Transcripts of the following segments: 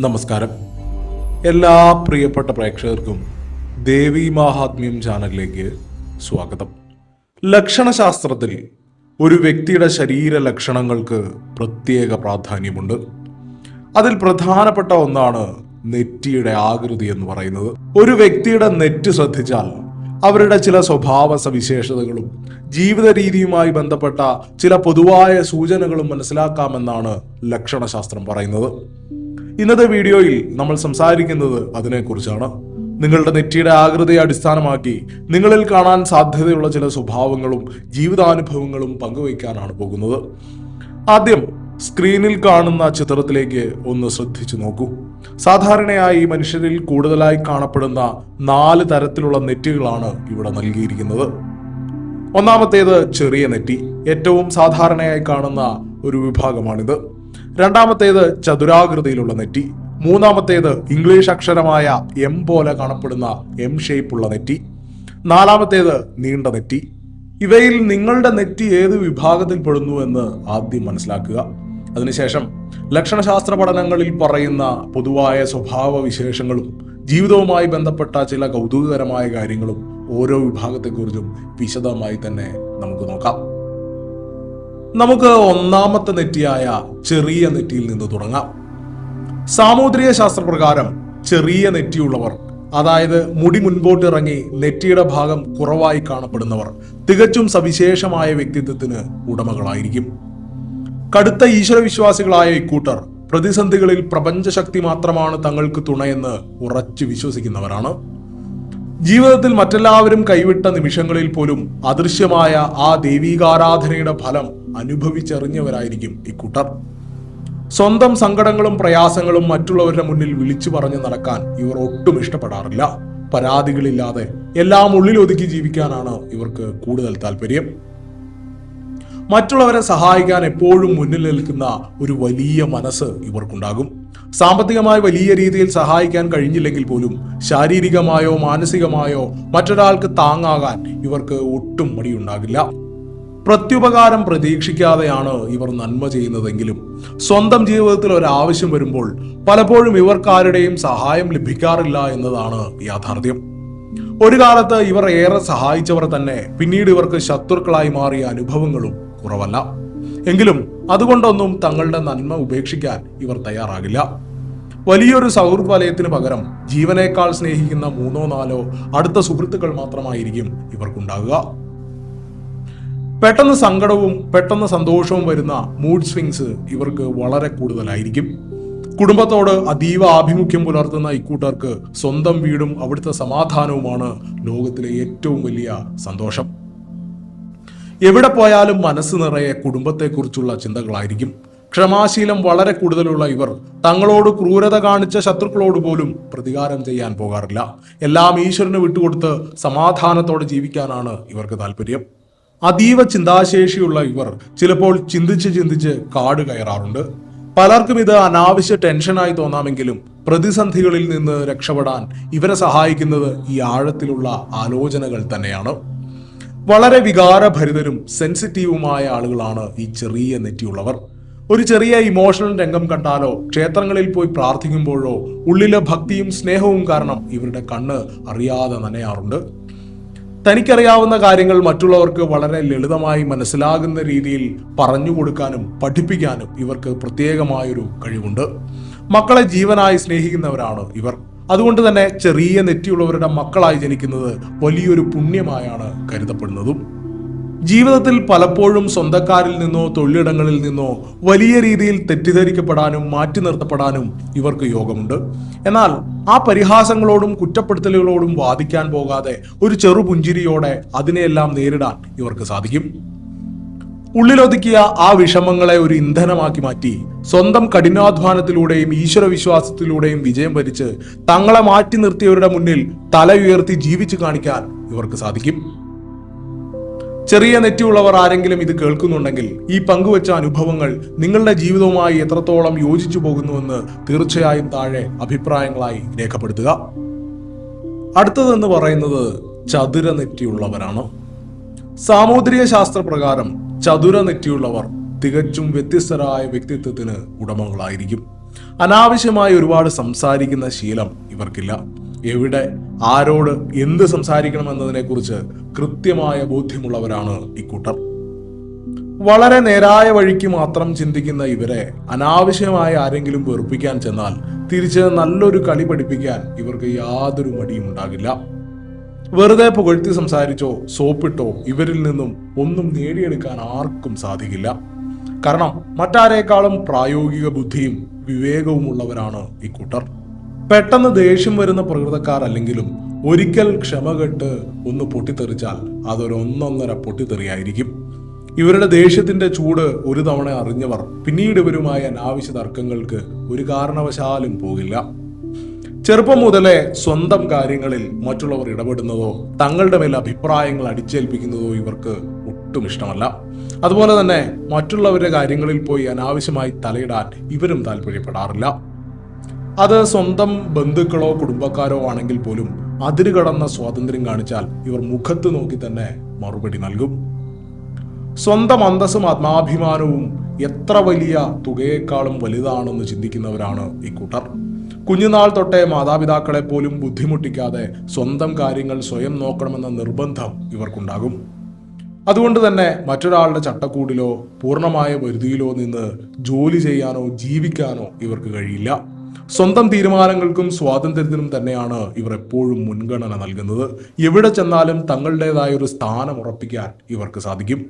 നമസ്കാരം. എല്ലാ പ്രിയപ്പെട്ട പ്രേക്ഷകർക്കും ദേവി മാഹാത്മ്യം ചാനലിലേക്ക് സ്വാഗതം. ലക്ഷണശാസ്ത്രത്തിൽ ഒരു വ്യക്തിയുടെ ശരീര ലക്ഷണങ്ങൾക്ക് പ്രത്യേക പ്രാധാന്യമുണ്ട്. അതിൽ പ്രധാനപ്പെട്ട ഒന്നാണ് നെറ്റിയുടെ ആകൃതി എന്ന് പറയുന്നത്. ഒരു വ്യക്തിയുടെ നെറ്റ് ശ്രദ്ധിച്ചാൽ അവരുടെ ചില സ്വഭാവ സവിശേഷതകളും ജീവിത രീതിയുമായി ബന്ധപ്പെട്ട ചില പൊതുവായ സൂചനകളും മനസ്സിലാക്കാമെന്നാണ് ലക്ഷണശാസ്ത്രം പറയുന്നത്. ഇന്നത്തെ വീഡിയോയിൽ നമ്മൾ സംസാരിക്കുന്നത് അതിനെക്കുറിച്ചാണ്. നിങ്ങളുടെ നെറ്റിയുടെ ആകൃതിയെ അടിസ്ഥാനമാക്കി നിങ്ങളിൽ കാണാൻ സാധ്യതയുള്ള ചില സ്വഭാവങ്ങളും ജീവിതാനുഭവങ്ങളും പങ്കുവയ്ക്കാനാണ് പോകുന്നത്. ആദ്യം സ്ക്രീനിൽ കാണുന്ന ചിത്രത്തിലേക്ക് ഒന്ന് ശ്രദ്ധിച്ചു നോക്കൂ. സാധാരണയായി മനുഷ്യരിൽ കൂടുതലായി കാണപ്പെടുന്ന 4 തരത്തിലുള്ള നെറ്റികളാണ് ഇവിടെ നൽകിയിരിക്കുന്നത്. ഒന്നാമത്തേത് ചെറിയ നെറ്റി, ഏറ്റവും സാധാരണയായി കാണുന്ന ഒരു വിഭാഗമാണിത്. രണ്ടാമത്തേത് ചതുരാകൃതിയിലുള്ള നെറ്റി. മൂന്നാമത്തേത് ഇംഗ്ലീഷ് അക്ഷരമായ എം പോലെ കാണപ്പെടുന്ന എം ഷേപ്പുള്ള നെറ്റി. നാലാമത്തേത് നീണ്ട നെറ്റി. ഇവയിൽ നിങ്ങളുടെ നെറ്റി ഏത് വിഭാഗത്തിൽ പെടുന്നു എന്ന് ആദ്യം മനസ്സിലാക്കുക. അതിനുശേഷം ലക്ഷണശാസ്ത്ര പഠനങ്ങളിൽ പറയുന്ന പൊതുവായ സ്വഭാവ വിശേഷങ്ങളും ജീവിതവുമായി ബന്ധപ്പെട്ട ചില കൗതുകകരമായ കാര്യങ്ങളും ഓരോ വിഭാഗത്തെക്കുറിച്ചും വിശദമായി തന്നെ നമുക്ക് നോക്കാം. നമുക്ക് ഒന്നാമത്തെ നെറ്റിയായ ചെറിയ നെറ്റിയിൽ നിന്ന് തുടങ്ങാം. സാമൂദ്രിക ശാസ്ത്രപ്രകാരം ചെറിയ നെറ്റിയുള്ളവർ, അതായത് മുടി മുൻപോട്ട് ഇറങ്ങി നെറ്റിയുടെ ഭാഗം കുറവായി കാണപ്പെടുന്നവർ, തികച്ചും സവിശേഷമായ വ്യക്തിത്വത്തിന് ഉടമകളായിരിക്കും. കടുത്ത ഈശ്വരവിശ്വാസികളായ ഇക്കൂട്ടർ പ്രതിസന്ധികളിൽ പ്രപഞ്ചശക്തി മാത്രമാണ് തങ്ങൾക്ക് തുണയെന്ന് ഉറച്ചു വിശ്വസിക്കുന്നവരാണ്. ജീവിതത്തിൽ മറ്റെല്ലാവരും കൈവിട്ട നിമിഷങ്ങളിൽ പോലും അദൃശ്യമായ ആ ദൈവീകാരാധനയുടെ ഫലം അനുഭവിച്ചറിഞ്ഞവരായിരിക്കും ഇക്കൂട്ടർ. സ്വന്തം സങ്കടങ്ങളും പ്രയാസങ്ങളും മറ്റുള്ളവരുടെ മുന്നിൽ വിളിച്ചു പറഞ്ഞു നടക്കാൻ ഇവർ ഒട്ടും ഇഷ്ടപ്പെടാറില്ല. പരാതികളില്ലാതെ എല്ലാം ഉള്ളിലൊതുക്കി ജീവിക്കാനാണ് ഇവർക്ക് കൂടുതൽ താല്പര്യം. മറ്റുള്ളവരെ സഹായിക്കാൻ എപ്പോഴും മുന്നിൽ നിൽക്കുന്ന ഒരു വലിയ മനസ്സ് ഇവർക്കുണ്ടാകും. സാമ്പത്തികമായി വലിയ രീതിയിൽ സഹായിക്കാൻ കഴിഞ്ഞില്ലെങ്കിൽ പോലും ശാരീരികമായോ മാനസികമായോ മറ്റൊരാൾക്ക് താങ്ങാകാൻ ഇവർക്ക് ഒട്ടും മടിയുണ്ടാകില്ല. പ്രത്യുപകാരം പ്രതീക്ഷിക്കാതെയാണ് ഇവർ നന്മ ചെയ്യുന്നതെങ്കിലും സ്വന്തം ജീവിതത്തിൽ ഒരാവശ്യം വരുമ്പോൾ പലപ്പോഴും ഇവർക്കാരുടെയും സഹായം ലഭിക്കാറില്ല എന്നതാണ് യാഥാർത്ഥ്യം. ഒരു കാലത്ത് ഇവർ ഏറെ സഹായിച്ചവർ തന്നെ പിന്നീട് ഇവർക്ക് ശത്രുക്കളായി മാറിയ അനുഭവങ്ങളും കുറവല്ല. എങ്കിലും അതുകൊണ്ടൊന്നും തങ്ങളുടെ നന്മ ഉപേക്ഷിക്കാൻ ഇവർ തയ്യാറാകില്ല. വലിയൊരു സൗഹൃദ വലയത്തിന് പകരം ജീവനേക്കാൾ സ്നേഹിക്കുന്ന 3-4 അടുത്ത സുഹൃത്തുക്കൾ മാത്രമായിരിക്കും ഇവർക്കുണ്ടാകുക. പെട്ടെന്ന് സങ്കടവും പെട്ടെന്ന് സന്തോഷവും വരുന്ന മൂഡ് സ്വിങ്സ് ഇവർക്ക് വളരെ കൂടുതലായിരിക്കും. കുടുംബത്തോട് അതീവ ആഭിമുഖ്യം പുലർത്തുന്ന ഇക്കൂട്ടർക്ക് സ്വന്തം വീടും അവിടുത്തെ സമാധാനവുമാണ് ലോകത്തിലെ ഏറ്റവും വലിയ സന്തോഷം. എവിടെ പോയാലും മനസ്സ് നിറയെ കുടുംബത്തെക്കുറിച്ചുള്ള ചിന്തകളായിരിക്കും. ക്ഷമാശീലം വളരെ കൂടുതലുള്ള ഇവർ തങ്ങളോട് ക്രൂരത കാണിച്ച ശത്രുക്കളോട് പോലും പ്രതികാരം ചെയ്യാൻ പോകാറില്ല. എല്ലാം ഈശ്വരന് വിട്ടുകൊടുത്ത് സമാധാനത്തോടെ ജീവിക്കാനാണ് ഇവർക്ക് താല്പര്യം. അതീവ ചിന്താശേഷിയുള്ള ഇവർ ചിലപ്പോൾ ചിന്തിച്ച് കാട് കയറാറുണ്ട്. പലർക്കും ഇത് അനാവശ്യ ടെൻഷനായി തോന്നാമെങ്കിലും പ്രതിസന്ധികളിൽ നിന്ന് രക്ഷപ്പെടാൻ ഇവരെ സഹായിക്കുന്നത് ഈ ആഴത്തിലുള്ള ആലോചനകൾ തന്നെയാണ്. വളരെ വികാരഭരിതരും സെൻസിറ്റീവുമായ ആളുകളാണ് ഈ ചെറിയ നെറ്റിയുള്ളവർ. ഒരു ചെറിയ ഇമോഷണൽ രംഗം കണ്ടാലോ ക്ഷേത്രങ്ങളിൽ പോയി പ്രാർത്ഥിക്കുമ്പോഴോ ഉള്ളിലെ ഭക്തിയും സ്നേഹവും കാരണം ഇവരുടെ കണ്ണ് അറിയാതെ നനയാറുണ്ട്. തനിക്കറിയാവുന്ന കാര്യങ്ങൾ മറ്റുള്ളവർക്ക് വളരെ ലളിതമായി മനസ്സിലാകുന്ന രീതിയിൽ പറഞ്ഞു കൊടുക്കാനും പഠിപ്പിക്കാനും ഇവർക്ക് പ്രത്യേകമായൊരു കഴിവുണ്ട്. മക്കളെ ജീവനായി സ്നേഹിക്കുന്നവരാണ് ഇവർ. അതുകൊണ്ട് തന്നെ ചെറിയ നെറ്റിയുള്ളവരുടെ മക്കളായി ജനിക്കുന്നത് വലിയൊരു പുണ്യമായാണ് കരുതപ്പെടുന്നതും. ജീവിതത്തിൽ പലപ്പോഴും സ്വന്തക്കാരിൽ നിന്നോ തൊഴിലിടങ്ങളിൽ നിന്നോ വലിയ രീതിയിൽ തെറ്റിദ്ധരിക്കപ്പെടാനും മാറ്റി നിർത്തപ്പെടാനും ഇവർക്ക് യോഗമുണ്ട്. എന്നാൽ ആ പരിഹാസങ്ങളോടും കുറ്റപ്പെടുത്തലുകളോടും വാദിക്കാൻ പോകാതെ ഒരു ചെറുപുഞ്ചിരിയോടെ അതിനെയെല്ലാം നേരിടാൻ ഇവർക്ക് സാധിക്കും. ഉള്ളിലൊതുക്കിയ ആ വിഷമങ്ങളെ ഒരു ഇന്ധനമാക്കി മാറ്റി സ്വന്തം കഠിനാധ്വാനത്തിലൂടെയും ഈശ്വരവിശ്വാസത്തിലൂടെയും വിജയം വരിച്ച് തങ്ങളെ മാറ്റി നിർത്തിയവരുടെ മുന്നിൽ തല ഉയർത്തി ജീവിച്ചു കാണിക്കാൻ ഇവർക്ക് സാധിക്കും. ചെറിയ നെറ്റിയുള്ളവർ ആരെങ്കിലും ഇത് കേൾക്കുന്നുണ്ടെങ്കിൽ ഈ പങ്കുവച്ച അനുഭവങ്ങൾ നിങ്ങളുടെ ജീവിതവുമായി എത്രത്തോളം യോജിച്ചു പോകുന്നുവെന്ന് തീർച്ചയായും താഴെ അഭിപ്രായങ്ങളായി രേഖപ്പെടുത്തുക. അടുത്തതെന്ന് പറയുന്നത് ചതുര നെറ്റിയുള്ളവരാണ്. സാമൂദ്രിക ശാസ്ത്രപ്രകാരം ചതുര നെറ്റിയുള്ളവർ തികച്ചും വ്യത്യസ്തരായ വ്യക്തിത്വത്തിന് ഉടമകളായിരിക്കും. അനാവശ്യമായി ഒരുപാട് സംസാരിക്കുന്ന ശീലം ഇവർക്കില്ല. എവിടെ ആരോട് എന്ത് സംസാരിക്കണമെന്നതിനെക്കുറിച്ച് കൃത്യമായ ബോധ്യമുള്ളവരാണ് ഇക്കൂട്ടർ. വളരെ നേരായ വഴിക്ക് മാത്രം ചിന്തിക്കുന്ന ഇവരെ അനാവശ്യമായി ആരെങ്കിലും വെറുപ്പിക്കാൻ ചെന്നാൽ തിരിച്ച് നല്ലൊരു കളി പഠിപ്പിക്കാൻ ഇവർക്ക് യാതൊരു മടിയും ഉണ്ടാകില്ല. വെറുതെ പുകഴ്ത്തി സംസാരിച്ചോ സോപ്പിട്ടോ ഇവരിൽ നിന്നും ഒന്നും നേടിയെടുക്കാൻ ആർക്കും സാധിക്കില്ല. കാരണം മറ്റാരേക്കാളും പ്രായോഗിക ബുദ്ധിയും വിവേകവും ഉള്ളവരാണ് ഇക്കൂട്ടർ. പെട്ടെന്ന് ദേഷ്യം വരുന്ന പ്രകൃതക്കാർ അല്ലെങ്കിലും ഒരിക്കൽ ക്ഷമ കെട്ട് ഒന്ന് പൊട്ടിത്തെറിച്ചാൽ അതൊരു ഒന്നൊന്നര പൊട്ടിത്തെറിയായിരിക്കും. ഇവരുടെ ദേഷ്യത്തിന്റെ ചൂട് ഒരു തവണ അറിഞ്ഞവർ പിന്നീട് ഇവരുമായ അനാവശ്യ തർക്കങ്ങൾക്ക് ഒരു കാരണവശാലും പോകില്ല. ചെറുപ്പം മുതലേ സ്വന്തം കാര്യങ്ങളിൽ മറ്റുള്ളവർ ഇടപെടുന്നതോ തങ്ങളുടെ മേൽ അഭിപ്രായങ്ങൾ അടിച്ചേൽപ്പിക്കുന്നതോ ഇവർക്ക് ഒട്ടും ഇഷ്ടമല്ല. അതുപോലെ തന്നെ മറ്റുള്ളവരുടെ കാര്യങ്ങളിൽ പോയി അനാവശ്യമായി തലയിടാൻ ഇവരും താല്പര്യപ്പെടാറില്ല. അത് സ്വന്തം ബന്ധുക്കളോ കുടുംബക്കാരോ ആണെങ്കിൽ പോലും അതിര് കടന്ന സ്വാതന്ത്ര്യം കാണിച്ചാൽ ഇവർ മുഖത്ത് നോക്കി തന്നെ മറുപടി നൽകും. സ്വന്തം അന്തസ്സും ആത്മാഭിമാനവും എത്ര വലിയ തുകയേക്കാളും വലുതാണെന്ന് ചിന്തിക്കുന്നവരാണ് ഇക്കൂട്ടർ. കുഞ്ഞുനാൾ തൊട്ടേ മാതാപിതാക്കളെ പോലും ബുദ്ധിമുട്ടിക്കാതെ സ്വന്തം കാര്യങ്ങൾ സ്വയം നോക്കണമെന്ന നിർബന്ധം ഇവർക്കുണ്ടാകും. അതുകൊണ്ട് തന്നെ മറ്റൊരാളുടെ ചട്ടക്കൂടിലോ പൂർണ്ണമായ വരുതിയിലോ നിന്ന് ജോലി ചെയ്യാനോ ജീവിക്കാനോ ഇവർക്ക് കഴിയില്ല. സ്വന്തം തീരുമാനങ്ങൾക്കും സ്വാതന്ത്ര്യത്തിനും തന്നെയാണ് ഇവർ എപ്പോഴും മുൻഗണന നൽകുന്നത്. എവിടെ ചെന്നാലും തങ്ങളുടേതായ ഒരു സ്ഥാനം ഉറപ്പിക്കാൻ ഇവർക്ക് സാധിക്കും.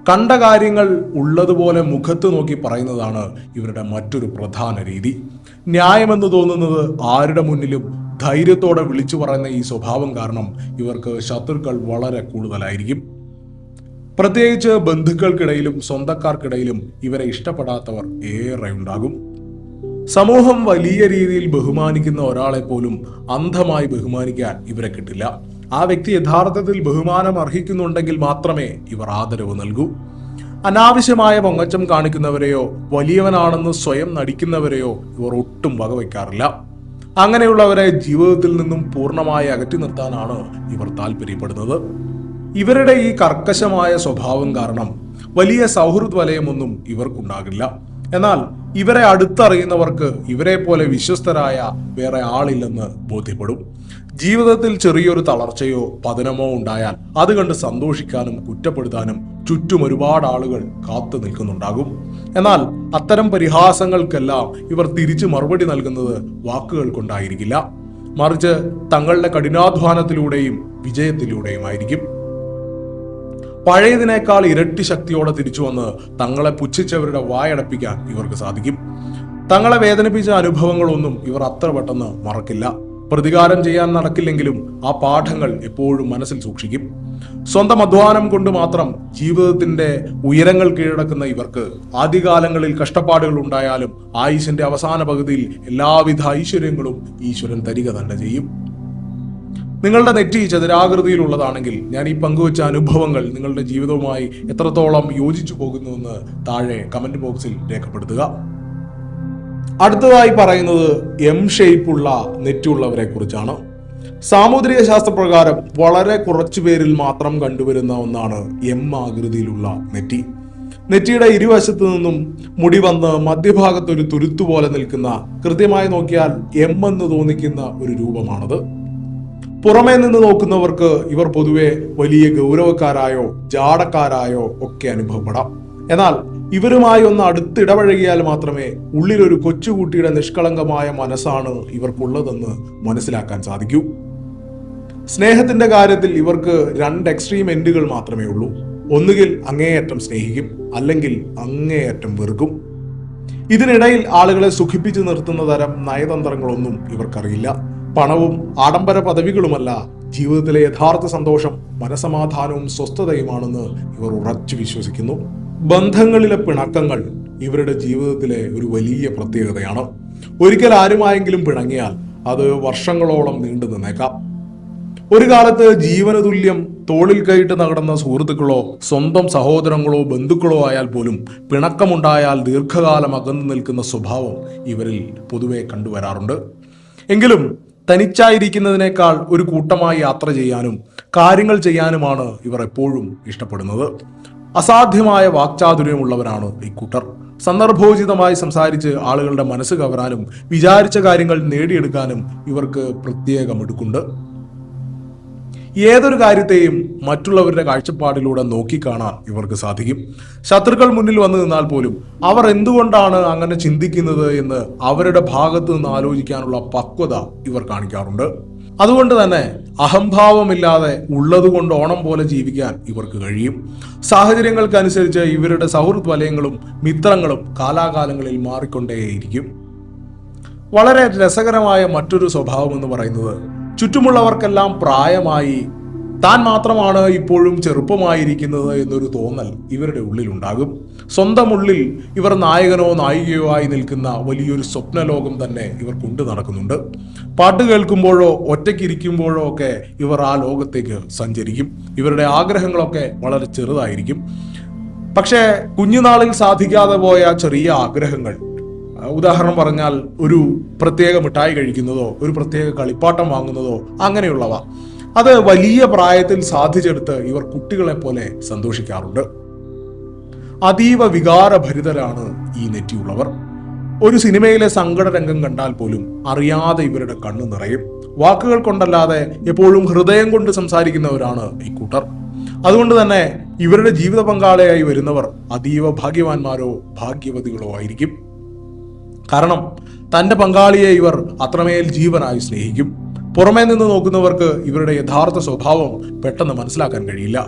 കണ്ട കാര്യങ്ങൾ ഉള്ളതുപോലെ മുഖത്ത് നോക്കി പറയുന്നതാണ് ഇവരുടെ മറ്റൊരു പ്രധാന രീതി. ന്യായമെന്ന് തോന്നുന്നത് ആരുടെ മുന്നിലും ധൈര്യത്തോടെ വിളിച്ചു പറയുന്ന ഈ സ്വഭാവം കാരണം ഇവർക്ക് ശത്രുക്കൾ വളരെ കൂടുതലായിരിക്കും. പ്രത്യേകിച്ച് ബന്ധുക്കൾക്കിടയിലും സ്വന്തക്കാർക്കിടയിലും ഇവരെ ഇഷ്ടപ്പെടാത്തവർ ഏറെ ഉണ്ടാകും. സമൂഹം വലിയ രീതിയിൽ ബഹുമാനിക്കുന്ന ഒരാളെ പോലും അന്ധമായി ബഹുമാനിക്കാൻ ഇവരെ കിട്ടില്ല. ആ വ്യക്തി യഥാർത്ഥത്തിൽ ബഹുമാനം അർഹിക്കുന്നുണ്ടെങ്കിൽ മാത്രമേ ഇവർ ആദരവ് നൽകൂ. അനാവശ്യമായ പൊങ്ങച്ചം കാണിക്കുന്നവരെയോ വലിയവനാണെന്ന് സ്വയം നടിക്കുന്നവരെയോ ഇവർ ഒട്ടും വകവയ്ക്കാറില്ല. അങ്ങനെയുള്ളവരെ ജീവിതത്തിൽ നിന്നും പൂർണ്ണമായി അകറ്റി നിർത്താനാണ് ഇവർ താല്പര്യപ്പെടുന്നത്. ഇവരുടെ ഈ കർക്കശമായ സ്വഭാവം കാരണം വലിയ സൗഹൃദ വലയമൊന്നും ഇവർക്കുണ്ടാകില്ല. എന്നാൽ ഇവരെ അടുത്തറിയുന്നവർക്ക് ഇവരെ പോലെ വിശ്വസ്തരായ വേറെ ആളില്ലെന്ന് ബോധ്യപ്പെടും. ജീവിതത്തിൽ ചെറിയൊരു തളർച്ചയോ പതനമോ ഉണ്ടായാൽ അത് കണ്ട് സന്തോഷിക്കാനും കുറ്റപ്പെടുത്താനും ചുറ്റും ഒരുപാട് ആളുകൾ കാത്തു നിൽക്കുന്നുണ്ടാകും. എന്നാൽ അത്തരം പരിഹാസങ്ങൾക്കെല്ലാം ഇവർ തിരിച്ചു മറുപടി നൽകുന്നത് വാക്കുകൾ കൊണ്ടായിരിക്കില്ല, മറിച്ച് തങ്ങളുടെ കഠിനാധ്വാനത്തിലൂടെയും വിജയത്തിലൂടെയുമായിരിക്കും. പഴയതിനേക്കാൾ ഇരട്ടി ശക്തിയോടെ തിരിച്ചു വന്ന് തങ്ങളെ പുച്ഛിച്ചവരുടെ വായടപ്പിക്കാൻ ഇവർക്ക് സാധിക്കും. തങ്ങളെ വേദനിപ്പിച്ച അനുഭവങ്ങളൊന്നും ഇവർ അത്ര പെട്ടെന്ന് മറക്കില്ല. പ്രതികാരം ചെയ്യാൻ നടക്കില്ലെങ്കിലും ആ പാഠങ്ങൾ എപ്പോഴും മനസ്സിൽ സൂക്ഷിക്കും. സ്വന്തം അധ്വാനം കൊണ്ട് മാത്രം ജീവിതത്തിന്റെ ഉയരങ്ങൾ കീഴടക്കുന്ന ഇവർക്ക് ആദ്യകാലങ്ങളിൽ കഷ്ടപ്പാടുകൾ ഉണ്ടായാലും ആയുസിന്റെ അവസാന പകുതിയിൽ എല്ലാവിധ ഐശ്വര്യങ്ങളും ഈശ്വരൻ തരിക തന്നെ ചെയ്യും. നിങ്ങളുടെ നെറ്റി ചതുരാകൃതിയിലുള്ളതാണെങ്കിൽ ഞാൻ ഈ പങ്കുവച്ച അനുഭവങ്ങൾ നിങ്ങളുടെ ജീവിതവുമായി എത്രത്തോളം യോജിച്ചു പോകുന്നുവെന്ന് താഴെ കമന്റ് ബോക്സിൽ രേഖപ്പെടുത്തുക. അടുത്തതായി പറയുന്നത് എം ഷേപ്പുള്ള നെറ്റുള്ളവരെ കുറിച്ചാണ്. സാമുദ്രിക ശാസ്ത്രപ്രകാരം വളരെ കുറച്ചു പേരിൽ മാത്രം കണ്ടുവരുന്ന ഒന്നാണ് എം ആകൃതിയിലുള്ള നെറ്റി. നെറ്റിയുടെ ഇരുവശത്തു നിന്നും മുടി വന്ന് മധ്യഭാഗത്ത് ഒരു തുരുത്തു പോലെ നിൽക്കുന്ന, കൃത്യമായി നോക്കിയാൽ എം എന്ന് തോന്നിക്കുന്ന ഒരു രൂപമാണത്. പുറമേ നിന്ന് നോക്കുന്നവർക്ക് ഇവർ പൊതുവെ വലിയ ഗൗരവക്കാരായോ ജാടക്കാരായോ ഒക്കെ അനുഭവപ്പെടാം. എന്നാൽ ഇവരുമായി ഒന്ന് അടുത്തിടപഴകിയാൽ മാത്രമേ ഉള്ളിലൊരു കൊച്ചുകുട്ടിയുടെ നിഷ്കളങ്കമായ മനസ്സാണ് ഇവർക്കുള്ളതെന്ന് മനസ്സിലാക്കാൻ സാധിക്കൂ. സ്നേഹത്തിന്റെ കാര്യത്തിൽ ഇവർക്ക് രണ്ട് എക്സ്ട്രീം എൻഡുകൾ മാത്രമേ ഉള്ളൂ. ഒന്നുകിൽ അങ്ങേയറ്റം സ്നേഹിക്കും, അല്ലെങ്കിൽ അങ്ങേയറ്റം വെറുക്കും. ഇതിനിടയിൽ ആളുകളെ സുഖിപ്പിച്ചു നിർത്തുന്ന തരം നയതന്ത്രങ്ങളൊന്നും ഇവർക്കറിയില്ല. പണവും ആഡംബര പദവികളുമല്ല ജീവിതത്തിലെ യഥാർത്ഥ സന്തോഷം മനസമാധാനവും സ്വസ്ഥതയുമാണെന്ന് ഇവർ ഉറച്ചു വിശ്വസിക്കുന്നു. ബന്ധങ്ങളിലെ പിണക്കങ്ങൾ ഇവരുടെ ജീവിതത്തിലെ ഒരു വലിയ പ്രത്യേകതയാണ്. ഒരിക്കൽ ആരുമായെങ്കിലും പിണങ്ങിയാൽ അത് വർഷങ്ങളോളം നീണ്ടു നിന്നേക്കാം. ഒരു കാലത്ത് ജീവന തുല്യം തോളിൽ കൈയിട്ട് നടന്ന സുഹൃത്തുക്കളോ സ്വന്തം സഹോദരങ്ങളോ ബന്ധുക്കളോ ആയാൽ പോലും പിണക്കമുണ്ടായാൽ ദീർഘകാലം അകന്നു നിൽക്കുന്ന സ്വഭാവം ഇവരിൽ പൊതുവെ കണ്ടുവരാറുണ്ട്. എങ്കിലും തനിച്ചായിരിക്കുന്നതിനേക്കാൾ ഒരു കൂട്ടമായി യാത്ര ചെയ്യാനും കാര്യങ്ങൾ ചെയ്യാനുമാണ് ഇവർ എപ്പോഴും ഇഷ്ടപ്പെടുന്നത്. അസാധ്യമായ വാക്ചാതുര്യമുള്ളവരാണ് ഇക്കൂട്ടർ. സന്ദർഭോചിതമായി സംസാരിച്ച് ആളുകളുടെ മനസ്സ് കവരാനും വിചാരിച്ച കാര്യങ്ങൾ നേടിയെടുക്കാനും ഇവർക്ക് പ്രത്യേക മിടുക്കുണ്ട്. ഏതൊരു കാര്യത്തെയും മറ്റുള്ളവരുടെ കാഴ്ചപ്പാടിലൂടെ നോക്കിക്കാണാൻ ഇവർക്ക് സാധിക്കും. ശത്രുക്കൾ മുന്നിൽ വന്നു നിന്നാൽ പോലും അവർ എന്തുകൊണ്ടാണ് അങ്ങനെ ചിന്തിക്കുന്നത് എന്ന് അവരുടെ ഭാഗത്ത് നിന്ന് ആലോചിക്കാനുള്ള പക്വത ഇവർ കാണിക്കാറുണ്ട്. അതുകൊണ്ട് തന്നെ അഹംഭാവമില്ലാതെ ഉള്ളതുകൊണ്ട് ഓണം പോലെ ജീവിക്കാൻ ഇവർക്ക് കഴിയും. സാഹചര്യങ്ങൾക്കനുസരിച്ച് ഇവരുടെ സൗഹൃദ വലയങ്ങളും മിത്രങ്ങളും കാലാകാലങ്ങളിൽ മാറിക്കൊണ്ടേയിരിക്കും. വളരെ രസകരമായ മറ്റൊരു സ്വഭാവം എന്ന് പറയുന്നത്, ചുറ്റുമുള്ളവർക്കെല്ലാം പ്രായമായി താൻ മാത്രമാണ് ഇപ്പോഴും ചെറുപ്പമായിരിക്കുന്നത് എന്നൊരു തോന്നൽ ഇവരുടെ ഉള്ളിലുണ്ടാകും. സ്വന്തം ഉള്ളിൽ ഇവർ നായകനോ നായികയോ ആയി നിൽക്കുന്ന വലിയൊരു സ്വപ്നലോകം തന്നെ ഇവർ കൊണ്ടു നടക്കുന്നുണ്ട്. പാട്ട് കേൾക്കുമ്പോഴോ ഒറ്റയ്ക്കിരിക്കുമ്പോഴോ ഒക്കെ ഇവർ ആ ലോകത്തേക്ക് സഞ്ചരിക്കും. ഇവരുടെ ആഗ്രഹങ്ങളൊക്കെ വളരെ ചെറുതായിരിക്കും. പക്ഷേ കുഞ്ഞുനാളിൽ സാധിക്കാതെ പോയ ചെറിയ ആഗ്രഹങ്ങൾ, ഉദാഹരണം പറഞ്ഞാൽ ഒരു പ്രത്യേക മിഠായി കഴിക്കുന്നതോ ഒരു പ്രത്യേക കളിപ്പാട്ടം വാങ്ങുന്നതോ അങ്ങനെയുള്ളവ, അത് വലിയ പ്രായത്തിൽ സാധിച്ചെടുത്ത് ഇവർ കുട്ടികളെ പോലെ സന്തോഷിക്കാറുണ്ട്. അതീവ വികാരഭരിതരാണ് ഈ നെറ്റിയുള്ളവർ. ഒരു സിനിമയിലെ സങ്കട രംഗം കണ്ടാൽ പോലും അറിയാതെ ഇവരുടെ കണ്ണു നിറയും. വാക്കുകൾ കൊണ്ടല്ലാതെ എപ്പോഴും ഹൃദയം കൊണ്ട് സംസാരിക്കുന്നവരാണ് ഇക്കൂട്ടർ. അതുകൊണ്ട് തന്നെ ഇവരുടെ ജീവിത പങ്കാളിയായി വരുന്നവർ അതീവ ഭാഗ്യവാന്മാരോ ഭാഗ്യവതികളോ ആയിരിക്കും. കാരണം തന്റെ പങ്കാളിയെ ഇവർ അത്രമേൽ ജീവനായി സ്നേഹിക്കും. പുറമേ നിന്ന് നോക്കുന്നവർക്ക് ഇവരുടെ യഥാർത്ഥ സ്വഭാവം പെട്ടെന്ന് മനസ്സിലാക്കാൻ കഴിയില്ല.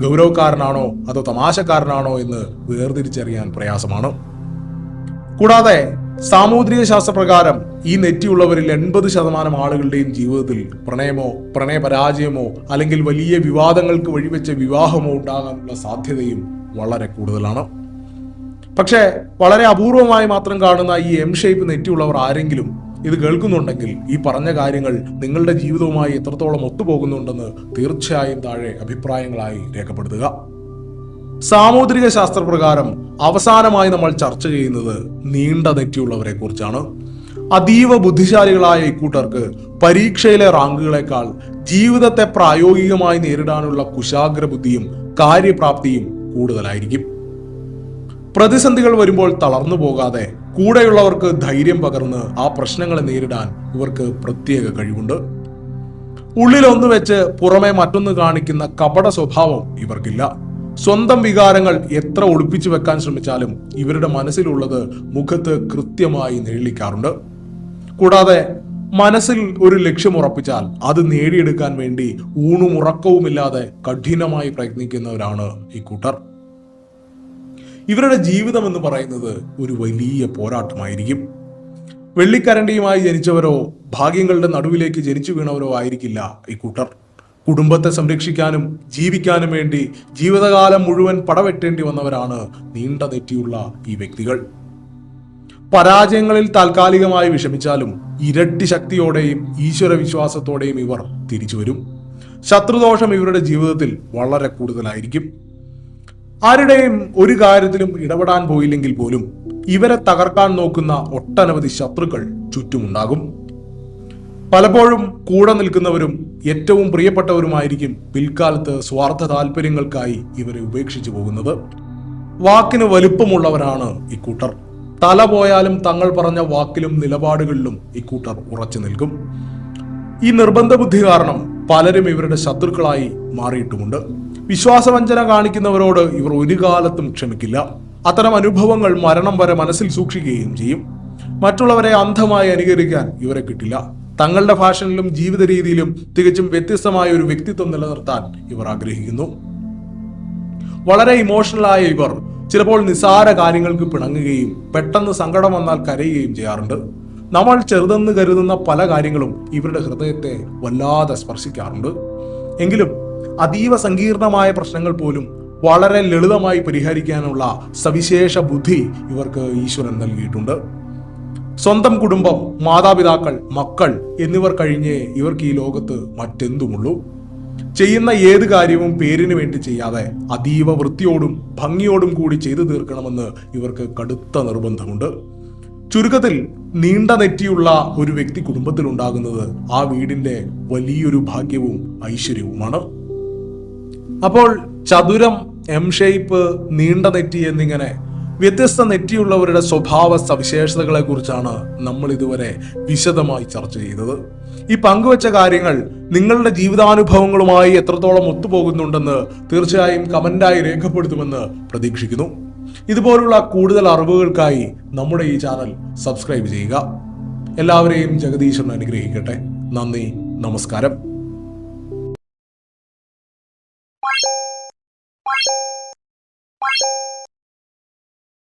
ഗൗരവക്കാരനാണോ അതോ തമാശക്കാരനാണോ എന്ന് വേർതിരിച്ചറിയാൻ പ്രയാസമാണ്. കൂടാതെ സാമൂദ്രിക ശാസ്ത്രപ്രകാരം ഈ നെറ്റിയുള്ളവരിൽ 80% ആളുകളുടെയും ജീവിതത്തിൽ പ്രണയമോ പ്രണയപരാജയമോ അല്ലെങ്കിൽ വലിയ വിവാദങ്ങൾക്ക് വഴിവെച്ച വിവാഹമോ ഉണ്ടാകാനുള്ള സാധ്യതയും വളരെ കൂടുതലാണ്. പക്ഷേ വളരെ അപൂർവമായി മാത്രം കാണുന്ന ഈ എം ഷേപ്പ് നെറ്റിയുള്ളവർ ആരെങ്കിലും ഇത് കേൾക്കുന്നുണ്ടെങ്കിൽ ഈ പറഞ്ഞ കാര്യങ്ങൾ നിങ്ങളുടെ ജീവിതവുമായി എത്രത്തോളം ഒത്തുപോകുന്നുണ്ടെന്ന് തീർച്ചയായും താഴെ അഭിപ്രായങ്ങളായി രേഖപ്പെടുത്തുക. സാമൂദ്രിക ശാസ്ത്രപ്രകാരം അവസാനമായി നമ്മൾ ചർച്ച ചെയ്യുന്നത് നീണ്ട നെറ്റിയുള്ളവരെ കുറിച്ചാണ്. അതീവ ബുദ്ധിശാലികളായ ഇക്കൂട്ടർക്ക് പരീക്ഷയിലെ റാങ്കുകളെക്കാൾ ജീവിതത്തെ പ്രായോഗികമായി നേരിടാനുള്ള കുശാഗ്ര ബുദ്ധിയും കാര്യപ്രാപ്തിയും കൂടുതലായിരിക്കും. പ്രതിസന്ധികൾ വരുമ്പോൾ തളർന്നു പോകാതെ കൂടെയുള്ളവർക്ക് ധൈര്യം പകർന്ന് ആ പ്രശ്നങ്ങളെ നേരിടാൻ ഇവർക്ക് പ്രത്യേക കഴിവുണ്ട്. ഉള്ളിലൊന്നു വെച്ച് പുറമെ മറ്റൊന്ന് കാണിക്കുന്ന കപട സ്വഭാവം ഇവർക്കില്ല. സ്വന്തം വികാരങ്ങൾ എത്ര ഒളിപ്പിച്ചു വെക്കാൻ ശ്രമിച്ചാലും ഇവരുടെ മനസ്സിലുള്ളത് മുഖത്ത് കൃത്യമായി നിഴലിക്കാറുണ്ട്. കൂടാതെ മനസ്സിൽ ഒരു ലക്ഷ്യം ഉറപ്പിച്ചാൽ അത് നേടിയെടുക്കാൻ വേണ്ടി ഊണും ഉറക്കവുമില്ലാതെ കഠിനമായി പ്രയത്നിക്കുന്നവരാണ് ഇക്കൂട്ടർ. ഇവരുടെ ജീവിതം എന്ന് പറയുന്നത് ഒരു വലിയ പോരാട്ടമായിരിക്കും. വെള്ളിക്കരണ്ടിയുമായി ജനിച്ചവരോ ഭാഗ്യങ്ങളുടെ നടുവിലേക്ക് ജനിച്ചു വീണവരോ ആയിരിക്കില്ല ഇക്കൂട്ടർ. കുടുംബത്തെ സംരക്ഷിക്കാനും ജീവിക്കാനും വേണ്ടി ജീവിതകാലം മുഴുവൻ പടവെട്ടേണ്ടി വന്നവരാണ് നീണ്ട നെറ്റിയുള്ള ഈ വ്യക്തികൾ. പരാജയങ്ങളിൽ താൽക്കാലികമായി വിഷമിച്ചാലും ഇരട്ടി ശക്തിയോടെയും ഈശ്വര വിശ്വാസത്തോടെയും ഇവർ തിരിച്ചു വരും. ശത്രുദോഷം ഇവരുടെ ജീവിതത്തിൽ വളരെ കൂടുതലായിരിക്കും. ആരുടെയും ഒരു കാര്യത്തിലും ഇടപെടാൻ പോയില്ലെങ്കിൽ പോലും ഇവരെ തകർക്കാൻ നോക്കുന്ന ഒട്ടനവധി ശത്രുക്കൾ ചുറ്റുമുണ്ടാകും. പലപ്പോഴും കൂടെ നിൽക്കുന്നവരും ഏറ്റവും പ്രിയപ്പെട്ടവരുമായിരിക്കും പിൽക്കാലത്ത് സ്വാർത്ഥ താല്പര്യങ്ങൾക്കായി ഇവരെ ഉപേക്ഷിച്ചു പോകുന്നത്. വാക്കിന് വലുപ്പമുള്ളവരാണ് ഇക്കൂട്ടർ. തല പോയാലും തങ്ങൾ പറഞ്ഞ വാക്കിലും നിലപാടുകളിലും ഇക്കൂട്ടർ ഉറച്ചു നിൽക്കും. ഈ നിർബന്ധ ബുദ്ധി കാരണം പലരും ഇവരുടെ ശത്രുക്കളായി മാറിയിട്ടുമുണ്ട്. വിശ്വാസവഞ്ചന കാണിക്കുന്നവരോട് ഇവർ ഒരു കാലത്തും ക്ഷമിക്കില്ല. അത്തരം അനുഭവങ്ങൾ മരണം വരെ മനസ്സിൽ സൂക്ഷിക്കുകയും ചെയ്യും. മറ്റുള്ളവരെ അന്ധമായി അനുകരിക്കാൻ ഇവരെ കിട്ടില്ല. തങ്ങളുടെ ഫാഷനിലും ജീവിത രീതിയിലും തികച്ചും വ്യത്യസ്തമായ ഒരു വ്യക്തിത്വം നിലനിർത്താൻ ഇവർ ആഗ്രഹിക്കുന്നു. വളരെ ഇമോഷണലായ ഇവർ ചിലപ്പോൾ നിസ്സാര കാര്യങ്ങൾക്ക് പിണങ്ങുകയും പെട്ടെന്ന് സങ്കടം വന്നാൽ കരയുകയും ചെയ്യാറുണ്ട്. നമ്മൾ ചെറുതെന്ന് കരുതുന്ന പല കാര്യങ്ങളും ഇവരുടെ ഹൃദയത്തെ വല്ലാതെ സ്പർശിക്കാറുണ്ട്. എങ്കിലും അതീവ സങ്കീർണമായ പ്രശ്നങ്ങൾ പോലും വളരെ ലളിതമായി പരിഹരിക്കാനുള്ള സവിശേഷ ബുദ്ധി ഇവർക്ക് ഈശ്വരൻ നൽകിയിട്ടുണ്ട്. സ്വന്തം കുടുംബം, മാതാപിതാക്കൾ, മക്കൾ എന്നിവർ കഴിഞ്ഞേ ഇവർക്ക് ഈ ലോകത്ത് മറ്റെന്തുമുള്ളൂ. ചെയ്യുന്ന ഏത് കാര്യവും പേരിന് വേണ്ടി ചെയ്യാതെ അതീവ വൃത്തിയോടും ഭംഗിയോടും കൂടി ചെയ്തു തീർക്കണമെന്ന് ഇവർക്ക് കടുത്ത നിർബന്ധമുണ്ട്. ചുരുക്കത്തിൽ നീണ്ട നെറ്റിയുള്ള ഒരു വ്യക്തി കുടുംബത്തിൽ ഉണ്ടാകുന്നത് ആ വീടിന്റെ വലിയൊരു ഭാഗ്യവും ഐശ്വര്യവുമാണ്. അപ്പോൾ ചതുരം, എം ഷേപ്പ്, നീണ്ട നെറ്റി എന്നിങ്ങനെ വ്യത്യസ്ത നെറ്റിയുള്ളവരുടെ സ്വഭാവ സവിശേഷതകളെ കുറിച്ചാണ് നമ്മൾ ഇതുവരെ വിശദമായി ചർച്ച ചെയ്തത്. ഈ പങ്കുവച്ച കാര്യങ്ങൾ നിങ്ങളുടെ ജീവിതാനുഭവങ്ങളുമായി എത്രത്തോളം ഒത്തുപോകുന്നുണ്ടെന്ന് തീർച്ചയായും കമന്റായി രേഖപ്പെടുത്തുമെന്ന് പ്രതീക്ഷിക്കുന്നു. ഇതുപോലുള്ള കൂടുതൽ അറിവുകൾക്കായി നമ്മുടെ ഈ ചാനൽ സബ്സ്ക്രൈബ് ചെയ്യുക. എല്ലാവരെയും ജഗദീശ്വരൻ അനുഗ്രഹിക്കട്ടെ. നന്ദി, നമസ്കാരം.